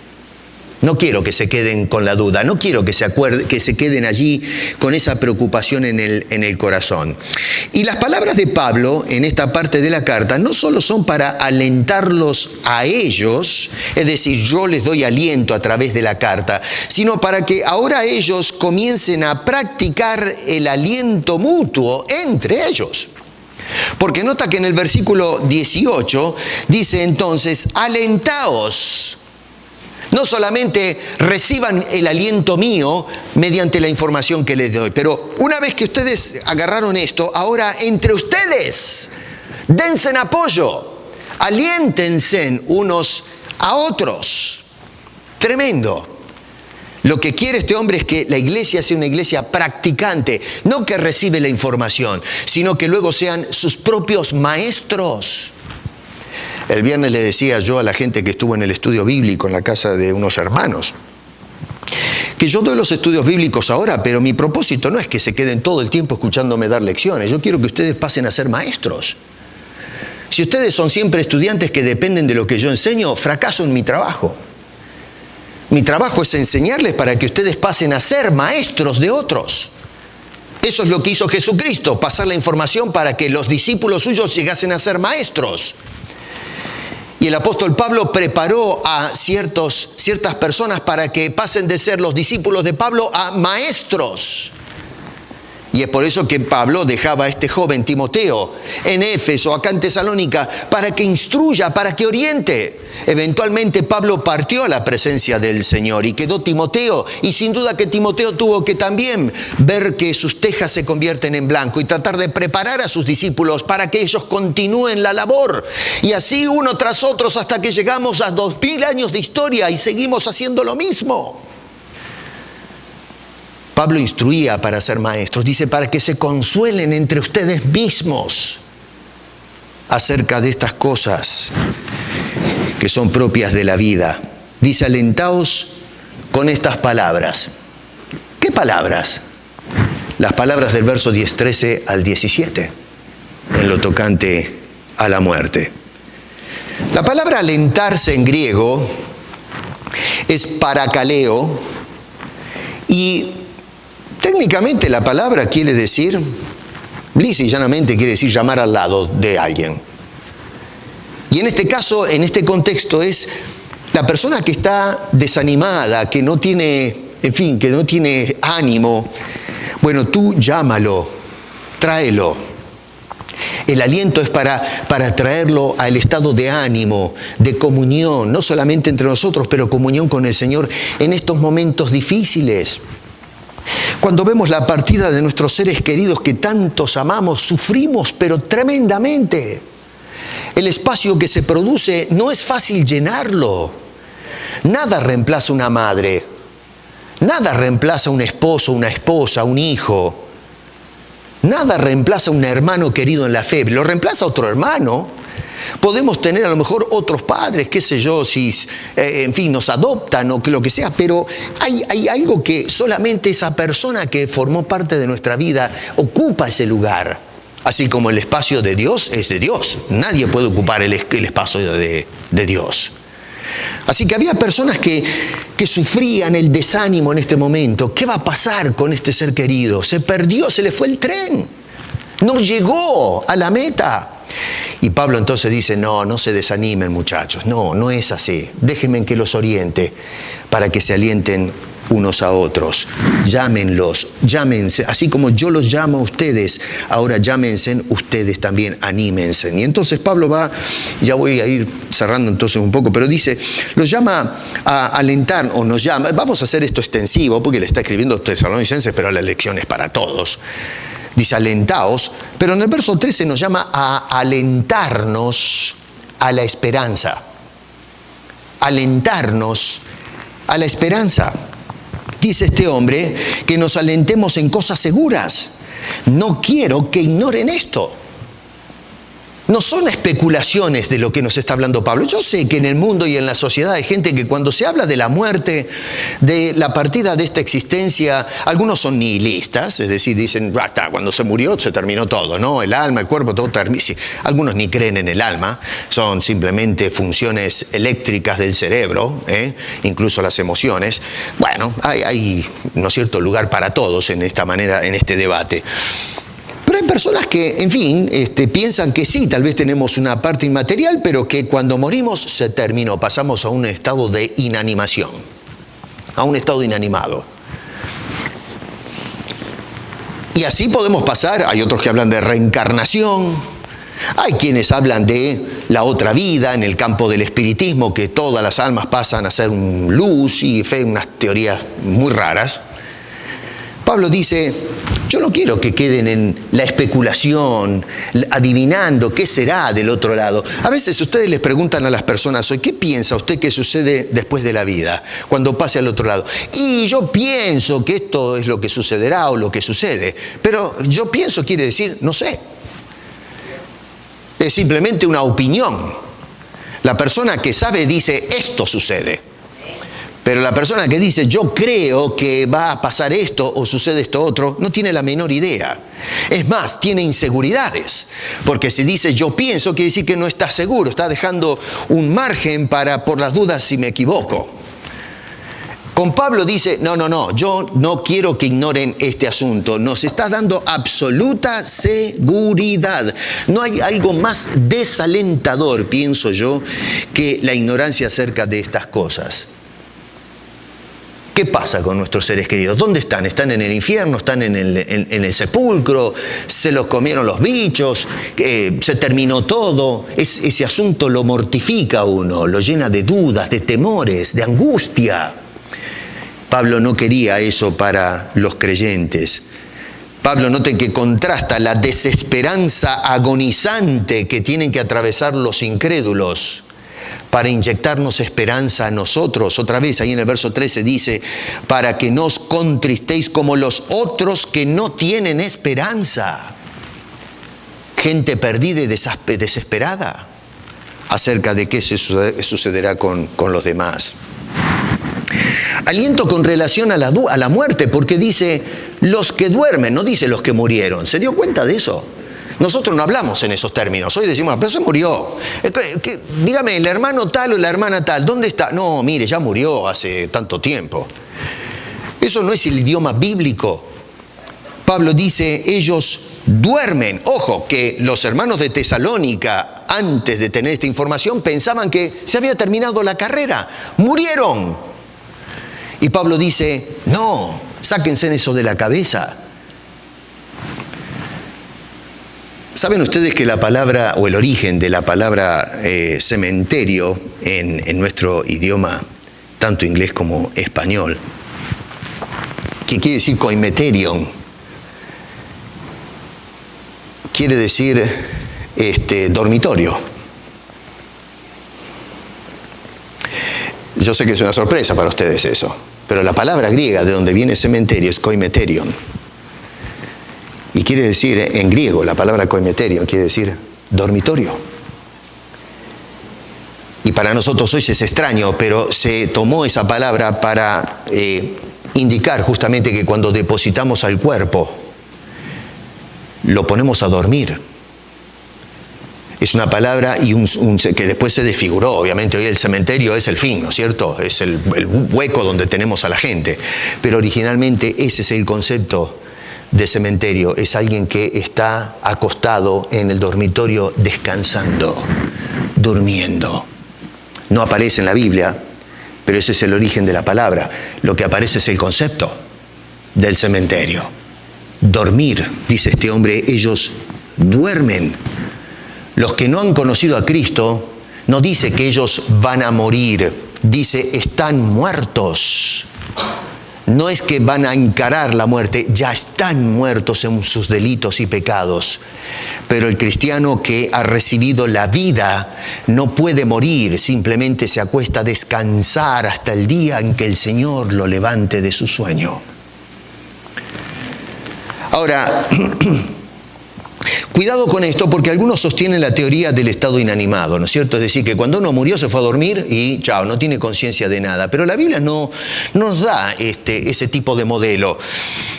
No quiero que se queden con la duda, no quiero que se queden allí con esa preocupación en el corazón. Y las palabras de Pablo en esta parte de la carta no solo son para alentarlos a ellos, es decir, yo les doy aliento a través de la carta, sino para que ahora ellos comiencen a practicar el aliento mutuo entre ellos. Porque nota que en el versículo 18 dice entonces, alentaos. No solamente reciban el aliento mío mediante la información que les doy, pero una vez que ustedes agarraron esto, ahora entre ustedes, dense en apoyo, aliéntense unos a otros. Tremendo. Lo que quiere este hombre es que la iglesia sea una iglesia practicante, no que recibe la información, sino que luego sean sus propios maestros. El viernes le decía yo a la gente que estuvo en el estudio bíblico en la casa de unos hermanos, que yo doy los estudios bíblicos ahora, pero mi propósito no es que se queden todo el tiempo escuchándome dar lecciones. Yo quiero que ustedes pasen a ser maestros. Si ustedes son siempre estudiantes que dependen de lo que yo enseño, fracaso en mi trabajo. Mi trabajo es enseñarles para que ustedes pasen a ser maestros de otros. Eso es lo que hizo Jesucristo, pasar la información para que los discípulos suyos llegasen a ser maestros. Y el apóstol Pablo preparó a ciertas personas para que pasen de ser los discípulos de Pablo a maestros. Y es por eso que Pablo dejaba a este joven Timoteo en Éfeso, acá en Tesalónica, para que instruya, para que oriente. Eventualmente Pablo partió a la presencia del Señor y quedó Timoteo. Y sin duda que Timoteo tuvo que también ver que sus tejas se convierten en blanco y tratar de preparar a sus discípulos para que ellos continúen la labor. Y así uno tras otro hasta que llegamos a 2000 años de historia y seguimos haciendo lo mismo. Pablo instruía para ser maestros, dice, para que se consuelen entre ustedes mismos acerca de estas cosas que son propias de la vida. Dice, alentaos con estas palabras. ¿Qué palabras? Las palabras del verso 13 al 17, en lo tocante a la muerte. La palabra alentarse en griego es parakaleo y técnicamente la palabra quiere decir, lisa y llanamente quiere decir llamar al lado de alguien. Y en este caso, en este contexto, es la persona que está desanimada, que no tiene, que no tiene ánimo. Bueno, tú llámalo, tráelo. El aliento es para traerlo al estado de ánimo, de comunión, no solamente entre nosotros, pero comunión con el Señor en estos momentos difíciles. Cuando vemos la partida de nuestros seres queridos que tantos amamos, sufrimos, pero tremendamente. El espacio que se produce no es fácil llenarlo. Nada reemplaza una madre. Nada reemplaza un esposo, una esposa, un hijo. Nada reemplaza un hermano querido en la fe. Lo reemplaza otro hermano. Podemos tener a lo mejor otros padres, qué sé yo, si nos adoptan o lo que sea, pero hay algo que solamente esa persona que formó parte de nuestra vida ocupa ese lugar. Así como el espacio de Dios es de Dios. Nadie puede ocupar el espacio de Dios. Así que había personas que sufrían el desánimo en este momento. ¿Qué va a pasar con este ser querido? Se perdió, se le fue el tren. No llegó a la meta. Y Pablo entonces dice, no se desanimen muchachos. No es así. Déjenme que los oriente para que se alienten unos a otros. Llámenlos, llámense, así como yo los llamo a ustedes, ahora llámense ustedes también, anímense. Y entonces Pablo va, ya voy a ir cerrando entonces un poco, pero dice, los llama a alentar, o nos llama, vamos a hacer esto extensivo, porque le está escribiendo a Tesalonicenses, pero la lección es para todos. Dice, alentaos, pero en el verso 13 nos llama a alentarnos a la esperanza. Alentarnos a la esperanza. Dice este hombre que nos alentemos en cosas seguras. No quiero que ignoren esto. No son especulaciones de lo que nos está hablando Pablo. Yo sé que en el mundo y en la sociedad hay gente que cuando se habla de la muerte, de la partida de esta existencia, algunos son nihilistas, es decir, dicen, cuando se murió se terminó todo, ¿no? El alma, el cuerpo, todo termina. Sí, algunos ni creen en el alma, son simplemente funciones eléctricas del cerebro, incluso las emociones. Bueno, hay, ¿no es cierto?, lugar para todos en esta manera, en este debate. Pero hay personas que, en fin, piensan que sí, tal vez tenemos una parte inmaterial, pero que cuando morimos se terminó, pasamos a un estado de inanimación, a un estado inanimado. Y así podemos pasar, hay otros que hablan de reencarnación, hay quienes hablan de la otra vida en el campo del espiritismo, que todas las almas pasan a ser luz y fe, unas teorías muy raras. Pablo dice, yo no quiero que queden en la especulación, adivinando qué será del otro lado. A veces ustedes les preguntan a las personas hoy, ¿qué piensa usted que sucede después de la vida, cuando pase al otro lado? Y yo pienso que esto es lo que sucederá o lo que sucede. Pero yo pienso quiere decir, no sé. Es simplemente una opinión. La persona que sabe dice, esto sucede. Pero la persona que dice, yo creo que va a pasar esto o sucede esto otro, no tiene la menor idea. Es más, tiene inseguridades. Porque si dice, yo pienso, quiere decir que no está seguro. Está dejando un margen por las dudas si me equivoco. Con Pablo dice, no, yo no quiero que ignoren este asunto. Nos está dando absoluta seguridad. No hay algo más desalentador, pienso yo, que la ignorancia acerca de estas cosas. ¿Qué pasa con nuestros seres queridos? ¿Dónde están? ¿Están en el infierno? ¿Están en el sepulcro? ¿Se los comieron los bichos? ¿Se terminó todo? Ese asunto lo mortifica a uno, lo llena de dudas, de temores, de angustia. Pablo no quería eso para los creyentes. Pablo, noten que contrasta la desesperanza agonizante que tienen que atravesar los incrédulos para inyectarnos esperanza a nosotros. Otra vez, ahí en el verso 13 dice, para que no os contristéis como los otros que no tienen esperanza. Gente perdida y desesperada acerca de qué se sucederá con los demás. Aliento con relación a la muerte, porque dice los que duermen, no dice los que murieron. ¿Se dio cuenta de eso? Nosotros no hablamos en esos términos. Hoy decimos, pero se murió. Dígame, el hermano tal o la hermana tal, ¿dónde está? No, mire, ya murió hace tanto tiempo. Eso no es el idioma bíblico. Pablo dice, ellos duermen. Ojo, que los hermanos de Tesalónica, antes de tener esta información, pensaban que se había terminado la carrera. Murieron. Y Pablo dice, no, sáquense eso de la cabeza. ¿Saben ustedes que la palabra, o el origen de la palabra cementerio en nuestro idioma, tanto inglés como español, que quiere decir coimeterion, quiere decir dormitorio? Yo sé que es una sorpresa para ustedes eso, pero la palabra griega de donde viene cementerio es koimeterion. Y quiere decir, en griego, la palabra koimeterion quiere decir dormitorio. Y para nosotros hoy es extraño, pero se tomó esa palabra para indicar justamente que cuando depositamos al cuerpo, lo ponemos a dormir. Es una palabra que después se desfiguró. Obviamente hoy el cementerio es el fin, ¿no es cierto? Es el hueco donde tenemos a la gente. Pero originalmente ese es el concepto de cementerio. Es alguien que está acostado en el dormitorio descansando, durmiendo. No aparece en la Biblia, pero ese es el origen de la palabra. Lo que aparece es el concepto del cementerio. Dormir, dice este hombre, ellos duermen. Los que no han conocido a Cristo, no dice que ellos van a morir, dice están muertos. No es que van a encarar la muerte, ya están muertos en sus delitos y pecados. Pero el cristiano que ha recibido la vida no puede morir, simplemente se acuesta a descansar hasta el día en que el Señor lo levante de su sueño. Ahora, cuidado con esto, porque algunos sostienen la teoría del estado inanimado, ¿no es cierto? Es decir, que cuando uno murió se fue a dormir y chao, no tiene conciencia de nada. Pero la Biblia no nos da ese tipo de modelo.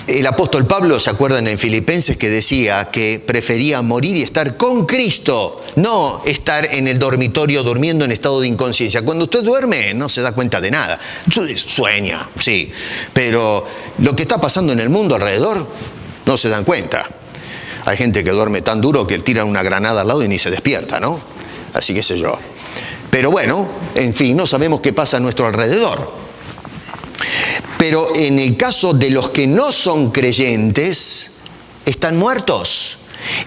El apóstol Pablo, ¿se acuerdan en Filipenses que decía que prefería morir y estar con Cristo, no estar en el dormitorio durmiendo en estado de inconsciencia? Cuando usted duerme no se da cuenta de nada. Sueña, sí, pero lo que está pasando en el mundo alrededor no se dan cuenta. Hay gente que duerme tan duro que tiran una granada al lado y ni se despierta, ¿no? Así que sé yo. Pero bueno, en fin, no sabemos qué pasa a nuestro alrededor. Pero en el caso de los que no son creyentes, están muertos.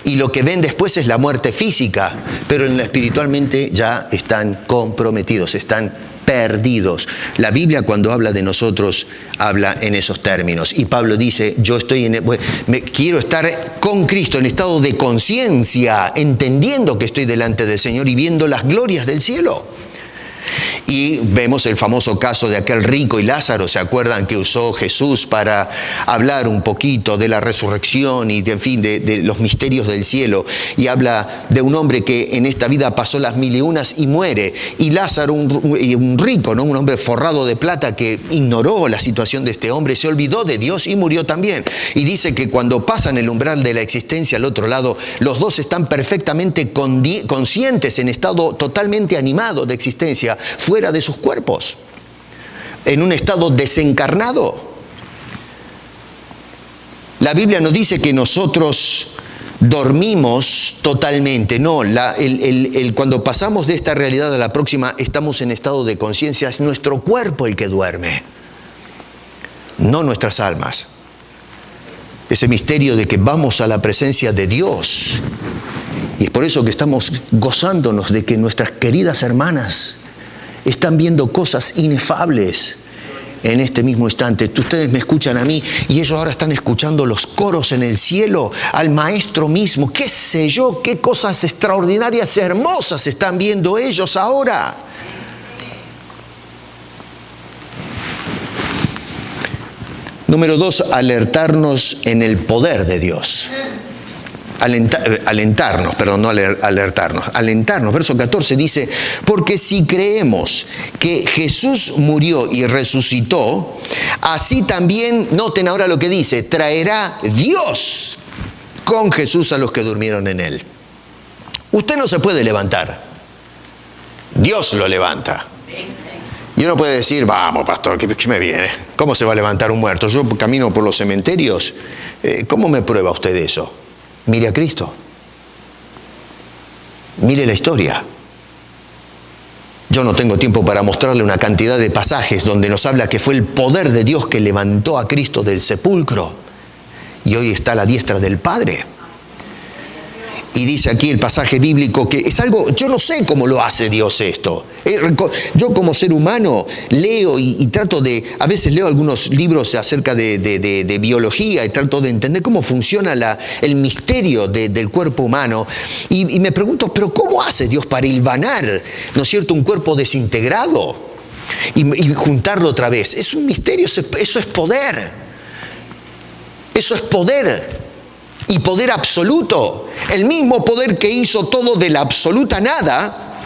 Y lo que ven después es la muerte física, pero en lo espiritualmente ya están comprometidos, están perdidos. La Biblia cuando habla de nosotros habla en esos términos. Y Pablo dice, yo quiero estar con Cristo en estado de conciencia, entendiendo que estoy delante del Señor y viendo las glorias del cielo. Y vemos el famoso caso de aquel rico y Lázaro, ¿se acuerdan que usó Jesús para hablar un poquito de la resurrección y de los misterios del cielo? Y habla de un hombre que en esta vida pasó las 1001 y muere. Y Lázaro, un rico, ¿no? Un hombre forrado de plata que ignoró la situación de este hombre, se olvidó de Dios y murió también. Y dice que cuando pasan el umbral de la existencia al otro lado, los dos están perfectamente conscientes, en estado totalmente animado de existencia, fuera de sus cuerpos, en un estado desencarnado. La Biblia nos dice que nosotros dormimos totalmente. No, cuando pasamos de esta realidad a la próxima, estamos en estado de conciencia. Es nuestro cuerpo el que duerme, no nuestras almas. Ese misterio de que vamos a la presencia de Dios. Y es por eso que estamos gozándonos de que nuestras queridas hermanas están viendo cosas inefables en este mismo instante. Ustedes me escuchan a mí y ellos ahora están escuchando los coros en el cielo, al Maestro mismo. ¿Qué sé yo? ¿Qué cosas extraordinarias, hermosas están viendo ellos ahora? Número 2, alertarnos en el poder de Dios. Alentarnos, verso 14 dice, porque si creemos que Jesús murió y resucitó, así también, noten ahora lo que dice, traerá Dios con Jesús a los que durmieron en él. Usted no se puede levantar, Dios lo levanta. Y uno puede decir, vamos pastor, ¿qué me viene? ¿Cómo se va a levantar un muerto? Yo camino por los cementerios, ¿cómo me prueba usted eso? Mire a Cristo. Mire la historia. Yo no tengo tiempo para mostrarle una cantidad de pasajes donde nos habla que fue el poder de Dios que levantó a Cristo del sepulcro y hoy está a la diestra del Padre. Y dice aquí el pasaje bíblico que es algo, yo no sé cómo lo hace Dios esto. Yo como ser humano leo y trato de, a veces leo algunos libros acerca de biología y trato de entender cómo funciona el misterio del cuerpo humano. Y me pregunto, pero ¿cómo hace Dios para hilvanar, ¿no es cierto?, un cuerpo desintegrado y juntarlo otra vez? Es un misterio, eso es poder. Eso es poder. Y poder absoluto. El mismo poder que hizo todo de la absoluta nada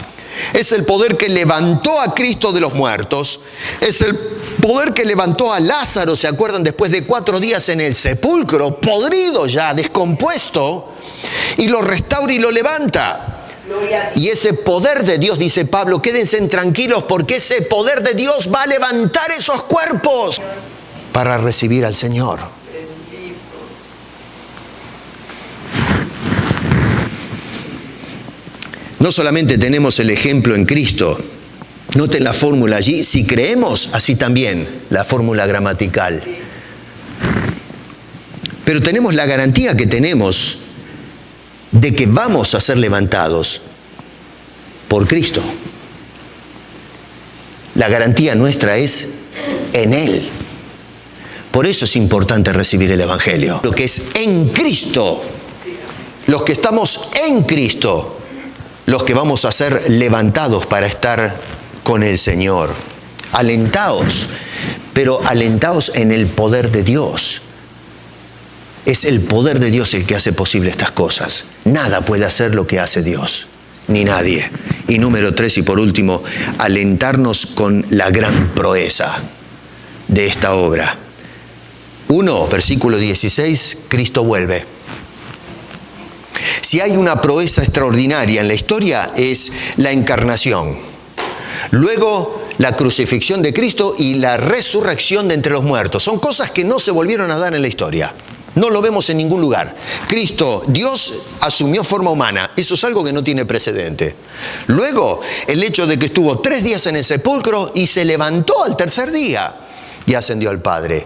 es el poder que levantó a Cristo de los muertos. Es el poder que levantó a Lázaro, ¿se acuerdan? Después de 4 días en el sepulcro, podrido ya, descompuesto, y lo restaura y lo levanta. Y ese poder de Dios, dice Pablo, quédense tranquilos porque ese poder de Dios va a levantar esos cuerpos para recibir al Señor. No solamente tenemos el ejemplo en Cristo, Noten la fórmula allí. Si creemos, así también la fórmula gramatical. Pero tenemos la garantía que tenemos de que vamos a ser levantados por Cristo. La garantía nuestra es en Él. Por eso es importante recibir el Evangelio. Lo que es en Cristo. Los que estamos en Cristo. Los que vamos a ser levantados para estar con el Señor. Alentaos. Pero alentaos en el poder de Dios. Es el poder de Dios el que hace posible estas cosas. Nada puede hacer lo que hace Dios. Ni nadie. Y número 3, y por último, alentarnos con la gran proeza de esta obra. 1, versículo 16, Cristo vuelve. Si hay una proeza extraordinaria en la historia, es la encarnación. Luego, la crucifixión de Cristo y la resurrección de entre los muertos. Son cosas que no se volvieron a dar en la historia. No lo vemos en ningún lugar. Cristo, Dios, asumió forma humana. Eso es algo que no tiene precedente. Luego, el hecho de que estuvo 3 días en el sepulcro y se levantó al tercer día y ascendió al Padre.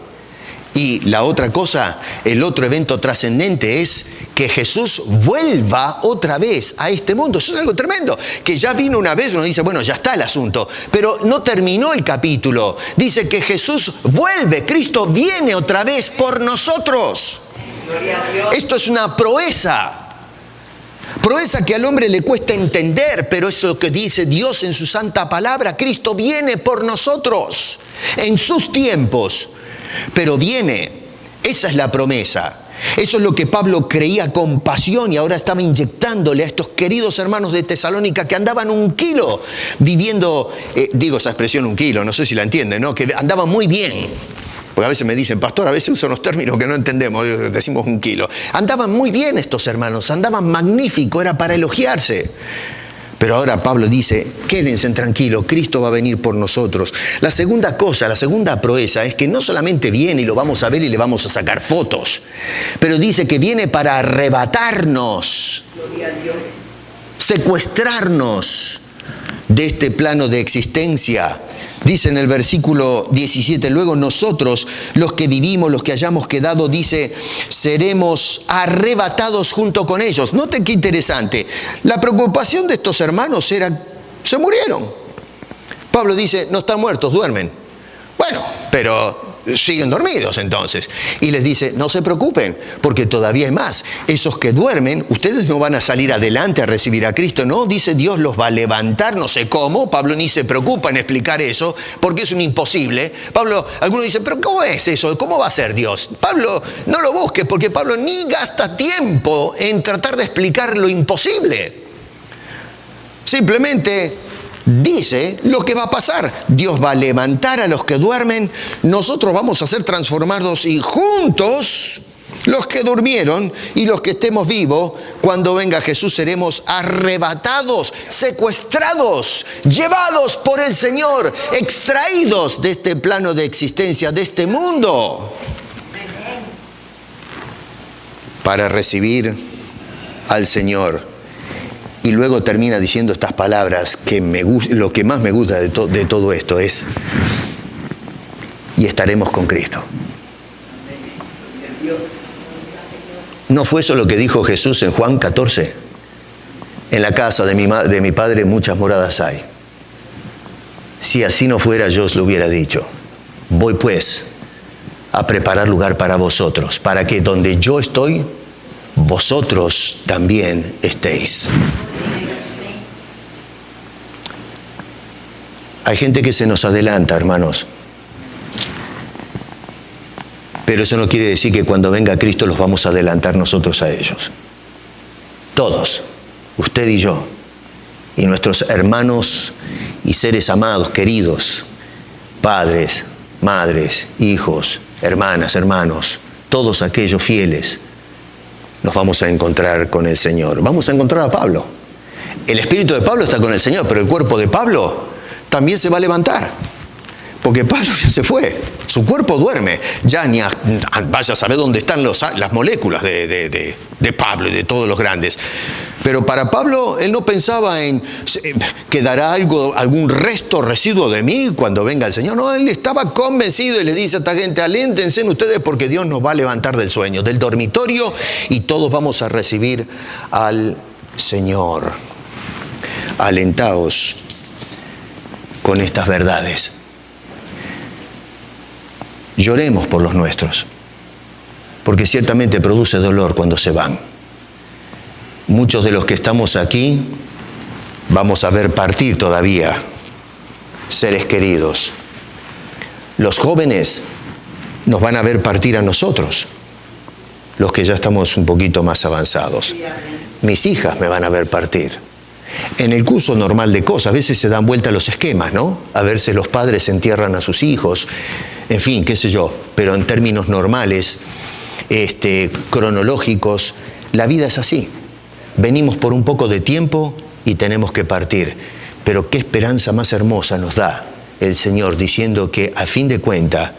Y la otra cosa, el otro evento trascendente es que Jesús vuelva otra vez a este mundo. Eso es algo tremendo. Que ya vino una vez, uno dice, bueno, ya está el asunto. Pero no terminó el capítulo. Dice que Jesús vuelve, Cristo viene otra vez por nosotros. Esto es una proeza. Proeza que al hombre le cuesta entender, pero eso que dice Dios en su santa palabra, Cristo viene por nosotros en sus tiempos. Pero viene, esa es la promesa. Eso es lo que Pablo creía con pasión y ahora estaba inyectándole a estos queridos hermanos de Tesalónica que andaban 1 kilo viviendo, digo esa expresión 1 kilo, no sé si la entienden, ¿no? Que andaban muy bien. Porque a veces me dicen, pastor, a veces usan unos términos que no entendemos, decimos 1 kilo. Andaban muy bien estos hermanos, andaban magnífico, era para elogiarse. Pero ahora Pablo dice, quédense tranquilos, Cristo va a venir por nosotros. La segunda cosa, la segunda proeza es que no solamente viene y lo vamos a ver y le vamos a sacar fotos, pero dice que viene para arrebatarnos, secuestrarnos de este plano de existencia. Dice en el versículo 17, luego nosotros, los que vivimos, los que hayamos quedado, dice, seremos arrebatados junto con ellos. Noten qué interesante. La preocupación de estos hermanos era, se murieron. Pablo dice, no están muertos, duermen. Bueno, pero siguen dormidos entonces. Y les dice, no se preocupen, porque todavía hay más. Esos que duermen, ustedes no van a salir adelante a recibir a Cristo, no. Dice, Dios los va a levantar, no sé cómo. Pablo ni se preocupa en explicar eso, porque es un imposible. Pablo, algunos dicen, pero ¿cómo es eso? ¿Cómo va a ser Dios? Pablo, no lo busques, porque Pablo ni gasta tiempo en tratar de explicar lo imposible. Simplemente dice lo que va a pasar. Dios va a levantar a los que duermen, nosotros vamos a ser transformados y juntos, los que durmieron y los que estemos vivos, cuando venga Jesús seremos arrebatados, secuestrados, llevados por el Señor, extraídos de este plano de existencia, de este mundo, para recibir al Señor. Y luego termina diciendo estas palabras que lo que más me gusta de todo esto es, y estaremos con Cristo. ¿No fue eso lo que dijo Jesús en Juan 14? En la casa de mi Padre muchas moradas hay. Si así no fuera, yo os lo hubiera dicho. Voy pues a preparar lugar para vosotros, para que donde yo estoy, vosotros también estéis. Hay gente que se nos adelanta, hermanos. Pero eso no quiere decir que cuando venga Cristo los vamos a adelantar nosotros a ellos. Todos, usted y yo, y nuestros hermanos y seres amados, queridos, padres, madres, hijos, hermanas, hermanos, todos aquellos fieles, nos vamos a encontrar con el Señor. Vamos a encontrar a Pablo. El espíritu de Pablo está con el Señor, pero el cuerpo de Pablo también se va a levantar. Porque Pablo ya se fue, Su cuerpo duerme. Ya ni vaya a saber dónde están las moléculas de Pablo y de todos los grandes. Pero para Pablo, él no pensaba en ¿quedará algún residuo de mí cuando venga el Señor? No, él estaba convencido y le dice a esta gente: aléntense ustedes porque Dios nos va a levantar del sueño, del dormitorio, y todos vamos a recibir al Señor. Alentaos con estas verdades. Lloremos por los nuestros, porque ciertamente produce dolor cuando se van. Muchos de los que estamos aquí vamos a ver partir todavía seres queridos. Los jóvenes nos van a ver partir a nosotros, los que ya estamos un poquito más avanzados. Mis hijas me van a ver partir. En el curso normal de cosas, a veces se dan vuelta los esquemas, ¿no? A veces los padres entierran a sus hijos, en fin, qué sé yo. Pero en términos normales, cronológicos, la vida es así. Venimos por un poco de tiempo y tenemos que partir. Pero qué esperanza más hermosa nos da el Señor diciendo que, a fin de cuentas,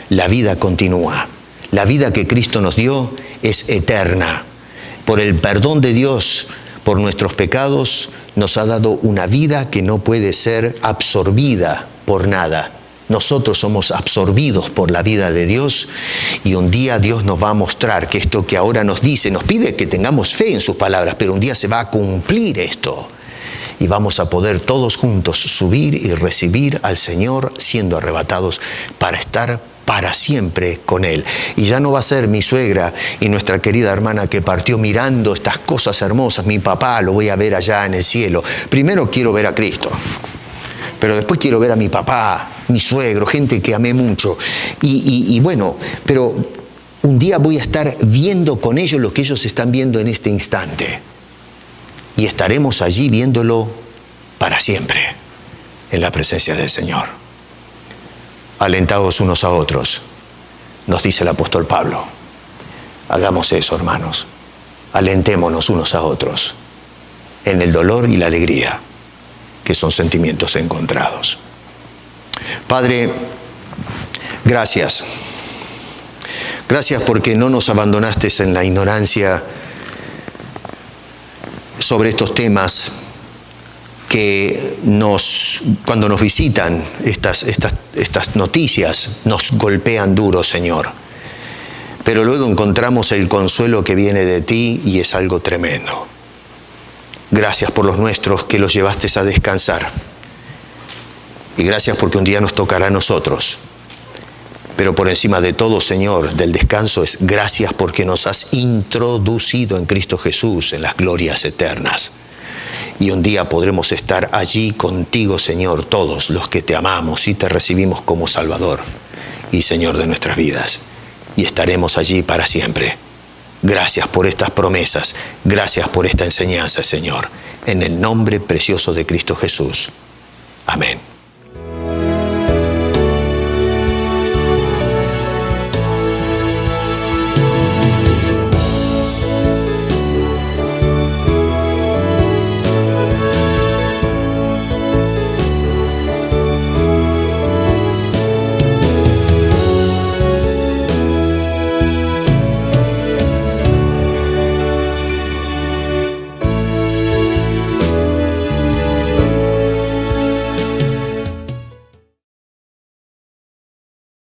la vida continúa. La vida que Cristo nos dio es eterna. Por el perdón de Dios por nuestros pecados, nos ha dado una vida que no puede ser absorbida por nada. Nosotros somos absorbidos por la vida de Dios, y un día Dios nos va a mostrar que esto que ahora nos dice, nos pide que tengamos fe en sus palabras, pero un día se va a cumplir esto. Y vamos a poder todos juntos subir y recibir al Señor siendo arrebatados para estar para siempre con Él. Y ya no va a ser mi suegra y nuestra querida hermana que partió mirando estas cosas hermosas. Mi papá lo voy a ver allá en el cielo. Primero quiero ver a Cristo, pero después quiero ver a mi papá, mi suegro, gente que amé mucho. Y bueno, pero un día voy a estar viendo con ellos lo que ellos están viendo en este instante. Y estaremos allí viéndolo para siempre en la presencia del Señor. Alentados unos a otros, nos dice el apóstol Pablo. Hagamos eso, hermanos. Alentémonos unos a otros en el dolor y la alegría, que son sentimientos encontrados. Padre, gracias. Gracias porque no nos abandonaste en la ignorancia sobre estos temas que cuando nos visitan estas noticias, nos golpean duro, Señor. Pero luego encontramos el consuelo que viene de ti y es algo tremendo. Gracias por los nuestros que los llevaste a descansar. Y gracias porque un día nos tocará a nosotros. Pero por encima de todo, Señor, del descanso es gracias porque nos has introducido en Cristo Jesús en las glorias eternas. Y un día podremos estar allí contigo, Señor, todos los que te amamos y te recibimos como Salvador y Señor de nuestras vidas. Y estaremos allí para siempre. Gracias por estas promesas. Gracias por esta enseñanza, Señor. En el nombre precioso de Cristo Jesús. Amén.